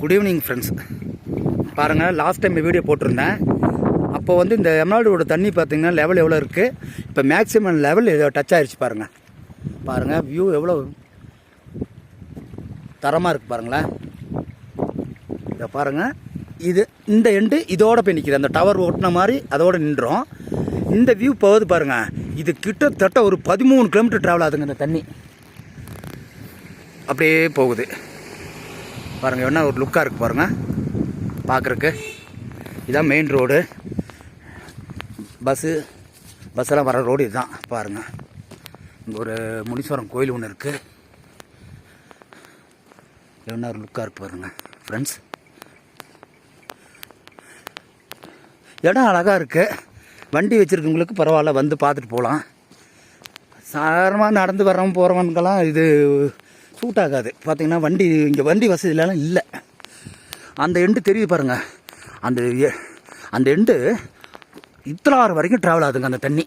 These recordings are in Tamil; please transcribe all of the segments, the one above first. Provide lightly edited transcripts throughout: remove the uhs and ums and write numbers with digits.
Good evening friends. பாருங்கள், லாஸ்ட் டைம் வீடியோ போட்டிருந்தேன். அப்போ வந்து இந்த எமரால்டோட தண்ணி பார்த்திங்கன்னா லெவல் எவ்வளோ இருக்குது, இப்போ மேக்ஸிமம் லெவல் டச் ஆகிடுச்சு. பாருங்கள் வியூ எவ்வளோ தரமாக இருக்குது பாருங்களேன். இதை பாருங்கள், இது இந்த எண்டு இதோட போய் நிற்கிது. அந்த டவர் ஓட்டின மாதிரி அதோடு நின்றோம். இந்த வியூ போகுது பாருங்கள். இது கிட்டத்தட்ட ஒரு 13 கிலோமீட்டர் ட்ராவல் ஆகுதுங்க. இந்த தண்ணி அப்படியே போகுது பாருங்கள். என்ன ஒரு லுக்காக இருக்குது பாருங்கள் பார்க்குறக்கு. இதான் மெயின் ரோடு. பஸ்ஸெல்லாம் வர ரோடு இதுதான் பாருங்கள். இங்கே ஒரு முனீஸ்வரன் கோயில் ஒன்று இருக்குது. என்ன ஒரு லுக்காக இருக்குது பாருங்கள் ஃப்ரெண்ட்ஸ். இடம் அழகாக இருக்குது. வண்டி வச்சுருக்கவங்களுக்கு பரவாயில்ல, வந்து பார்த்துட்டு போகலாம். சாதாரணமாக நடந்து வர்றவங்க போகிறவனுக்கெல்லாம் இது சூட் ஆகாது. பார்த்திங்கன்னா இங்கே வண்டி வசதியிலலாம் இல்லை. அந்த எண்டு தெரியுது பாருங்கள். அந்த எண்டு இத்தலாறு வரைக்கும் ட்ராவல் ஆகுதுங்க அந்த தண்ணி.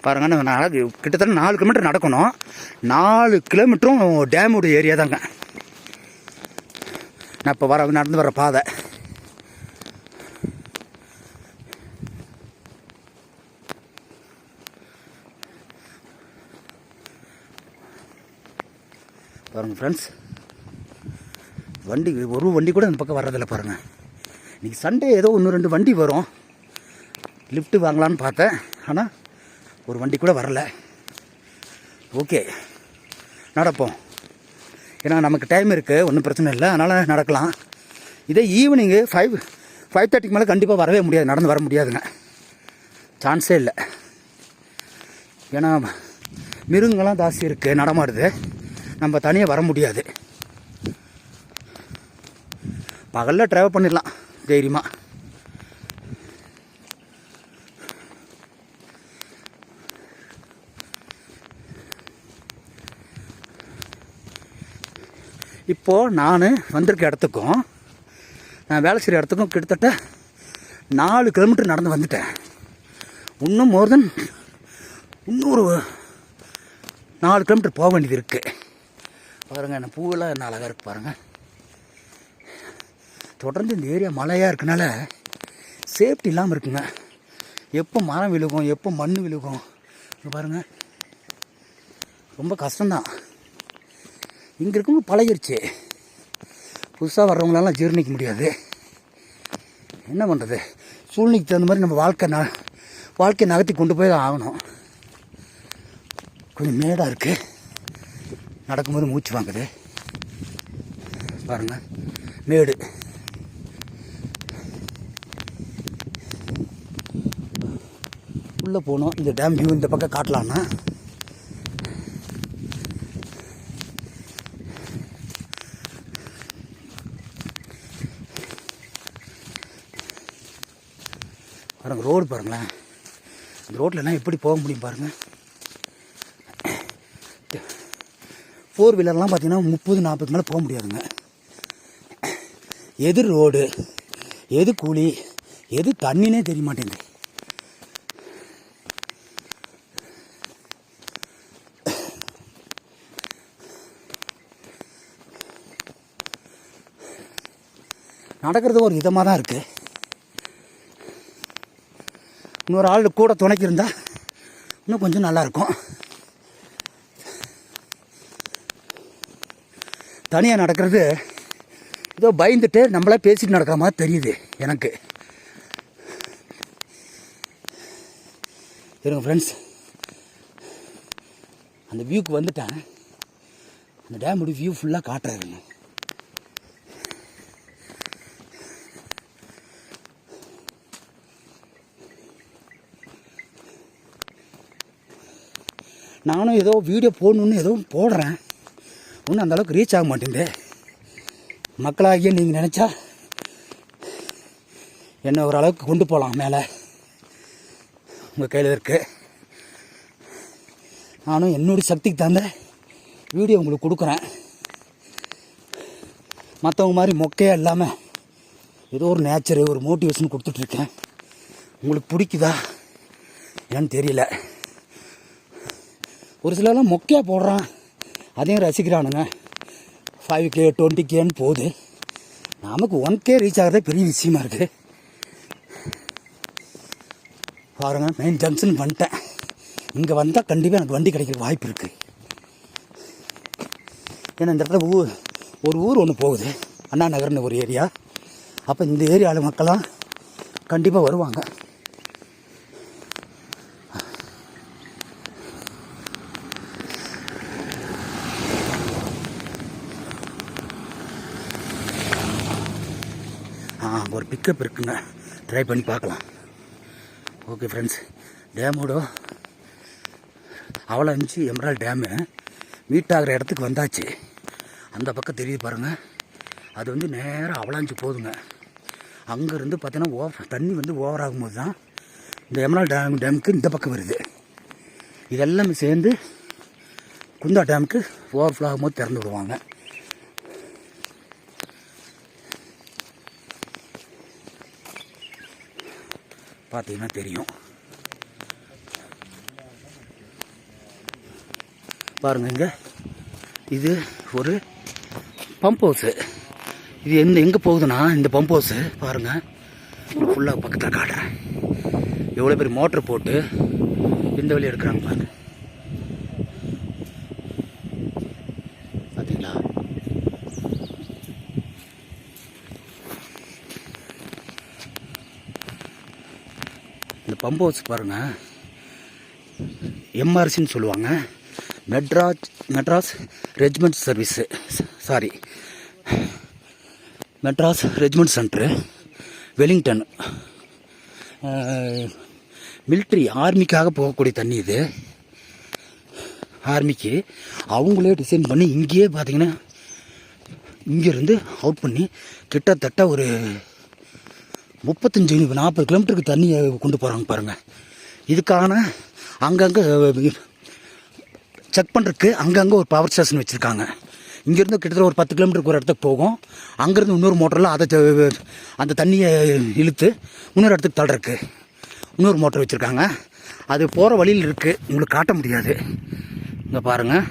பாருங்க, நான் கிட்டத்தட்ட 4 கிலோமீட்டர் நடக்கணும். 4 கிலோமீட்டரும் டேமுடைய ஏரியா தாங்க. நான் இப்போ நடந்து வர பாதை. பாருங்கள் ஃப்ரெண்ட்ஸ், ஒரு வண்டி கூட இந்த பக்கம் வர்றதில்லை பாருங்கள். இன்றைக்கி சண்டே ஏதோ 1-2 வண்டி வரும். லிஃப்ட்டு வாங்கலான்னு பார்த்தேன், ஆனால் ஒரு வண்டி கூட வரல. ஓகே, நடப்போம். ஏன்னா நமக்கு டைம் இருக்குது, ஒன்றும் பிரச்சனை இல்லை, அதனால் நடக்கலாம். இதே ஈவினிங்கு 5:30 மேலே கண்டிப்பாக வரவே முடியாது, நடந்து வர முடியாதுங்க, சான்ஸே இல்லை. ஏன்னா மிருகங்கள்லாம் ஜாஸ்தி இருக்குது, நடமாடுது. நம்ம தனியாக வர முடியாது. பகலில் ட்ராவல் பண்ணிடலாம் தைரியமாக. இப்போது நான் வந்திருக்க இடத்துக்கும் நான் வேலை செய்கிற இடத்துக்கும் கிட்டத்தட்ட 4 கிலோமீட்டர் நடந்து வந்துட்டேன். இன்னும் இன்னொரு 4 கிலோமீட்டர் போக வேண்டியது இருக்குது. பாருங்கள், என்ன பூவெல்லாம் என்ன அழகாக இருக்குது பாருங்கள். தொடர்ந்து இந்த ஏரியா மழையாக இருக்கனால சேஃப்டி இல்லாமல் இருக்குங்க. எப்போ மரம் விழுகும், எப்போ மண் விழுகும் பாருங்கள், ரொம்ப கஷ்டம்தான். இங்கே இருக்கவங்க பழகிருச்சு, புதுசாக வர்றவங்களெல்லாம் ஜீர்ணிக்க முடியாது. என்ன பண்ணுறது, சூழ்நிலைக்கு தகுந்த மாதிரி நம்ம வாழ்க்கையை நகர்த்தி கொண்டு போய் ஆகணும். கொஞ்சம் மேடாக இருக்குது, நடக்கும்போது மூச்சு வாங்குது பாருங்கள். மேடு உள்ளே போகணும். இந்த டேம் வியூ இந்த பக்கம் காட்டலான்னா பாருங்கள். ரோடு பாருங்களேன், இந்த ரோட்லலாம் எப்படி போக முடியும் பாருங்கள். 4 வீலர்லாம் பார்த்தீங்கன்னா 30-40 மேலே போக முடியாதுங்க. எது ரோடு, எது கூலி, எது தண்ணினே தெரிய மாட்டேங்குது. நடக்கிறது ஒரு விதமாக தான் இருக்குது. இன்னொரு ஆள் கூட துணைக்கு இருந்தால் இன்னும் கொஞ்சம் நல்லாயிருக்கும். தனியாக நடக்கிறது ஏதோ பயந்துட்டு நம்மளே பேசிட்டு நடக்கிற மாதிரி தெரியுது எனக்கு. இருங்க ஃப்ரெண்ட்ஸ், அந்த வியூக்கு வந்துட்டேன். அந்த டேமுடைய வியூ ஃபுல்லாக காட்டுறாருங்க. நானும் ஏதோ வீடியோ போடணுன்னு ஏதோ போடுறேன், ஒன்றும் அந்தளவுக்கு ரீச் ஆக மாட்டேங்குது. மக்களாகிய நீங்கள் நினச்சா என்ன ஓரளவுக்கு கொண்டு போகலாம் மேலே, உங்கள் கையில் இருக்குது. நானும் என்னுடைய சக்திக்கு தகுந்த வீடியோ உங்களுக்கு கொடுக்குறேன். மற்றவங்க மாதிரி மொக்கையாக இல்லாமல் ஏதோ ஒரு நேச்சரு, ஒரு மோட்டிவேஷன் கொடுத்துட்ருக்கேன். உங்களுக்கு பிடிக்குதா ஏன்னு தெரியல. ஒரு சிலர்லாம் மொக்கையாக போடுறான், அதையும் ரசிக்கிறானுங்க. 5K 20Kன்னு போகுது. நமக்கு 1K ரீச் ஆகிறதே பெரிய விஷயமா இருக்குது. பாருங்கள், மெயின் ஜங்ஷன் வந்துட்டேன். இங்கே வந்தால் கண்டிப்பாக எனக்கு வண்டி கிடைக்கிற வாய்ப்பு இருக்குது. ஏன்னா இந்த இடத்துல ஒரு ஊர் ஒன்று போகுது, அண்ணா நகர்னு ஒரு ஏரியா. அப்போ இந்த ஏரியாவில் மக்கள்லாம் கண்டிப்பாக வருவாங்க. ஒரு பிக்கப் இருக்குங்க, ட்ரை பண்ணி பார்க்கலாம். ஓகே ஃப்ரெண்ட்ஸ், டேமோட அவலாஞ்சி எமரால்டு டேமு மீட் ஆகிற இடத்துக்கு வந்தாச்சு. அந்த பக்கம் தெரியுது பாருங்கள், அது வந்து நேராக அவலாஞ்சி போகுதுங்க. அங்கேருந்து பார்த்தீங்கன்னா தண்ணி வந்து ஓவர் ஆகும்போது தான் இந்த எமரால்டு டேமுக்கு இந்த பக்கம் வருது. இதெல்லாமே சேர்ந்து குந்தா டேமுக்கு ஓவர்ஃப்ளோ ஆகும்போது திறந்து விடுவாங்க. பார்த்தீங்கன்னா தெரியும். பாருங்கள், இங்கே இது ஒரு பம்ப் ஹவுஸு. இது எங்கே போகுதுன்னா இந்த பம்ப் ஹவுஸு பாருங்கள், ஃபுல்லாக பக்கத்தில் காட்டுறேன். எவ்வளோ பேர் மோட்ரு போட்டு இந்த வழி எடுக்கிறாங்க பாருங்க. பார்த்தீங்களா? இந்த பம்ப் ஹவுஸ் பாருங்கள், எம்ஆர்சின்னு சொல்லுவாங்க, Madras regiment service, sorry Madras regiment centre, Wellington. Military ஆர்மிக்காக போகக்கூடிய தண்ணி இது. ஆர்மிக்கு அவங்களே டிசைன் பண்ணி இங்கேயே பார்த்தீங்கன்னா இங்கேருந்து அவுட் பண்ணி கிட்டத்தட்ட ஒரு 35-40 கிலோமீட்டருக்கு தண்ணியை கொண்டு போகிறாங்க பாருங்கள். இதுக்கான அங்கங்கே செக் பண்ணுறதுக்கு அங்கங்கே ஒரு பவர் ஸ்டேஷன் வச்சுருக்காங்க. இங்கேருந்து கிட்டத்தட்ட ஒரு 10 கிலோமீட்டருக்கு ஒரு இடத்துக்கு போகும். அங்கேருந்து இன்னொரு மோட்டரில் அதை அந்த தண்ணியை இழுத்து இன்னொரு இடத்துக்கு தள்ளுறதுக்கு இன்னொரு மோட்டர் வச்சுருக்காங்க. அது போகிற வழியில் இருக்குது, உங்களுக்கு காட்ட முடியாது. இங்கே பாருங்கள்,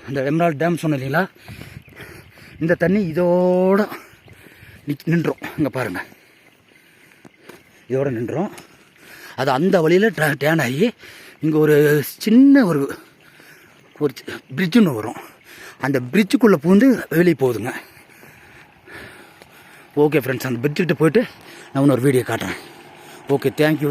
இந்த எமரால்டு டேம் சொன்ன இல்லைங்களா, இந்த தண்ணி இதோட நின்றோம். இங்கே பாருங்கள், இதோட நின்றோம். அது அந்த வழியில் டேன் ஆகி இங்கே ஒரு சின்ன ஒரு பிரிட்ஜுன்னு வரும். அந்த பிரிட்ஜுக்குள்ளே பூந்து வெளியே போகுதுங்க. ஓகே ஃப்ரெண்ட்ஸ், அந்த பிரிட்ஜுக்கிட்ட போய்ட்டு நான் இன்னொரு வீடியோ காட்டுறேன். Okay, thank you.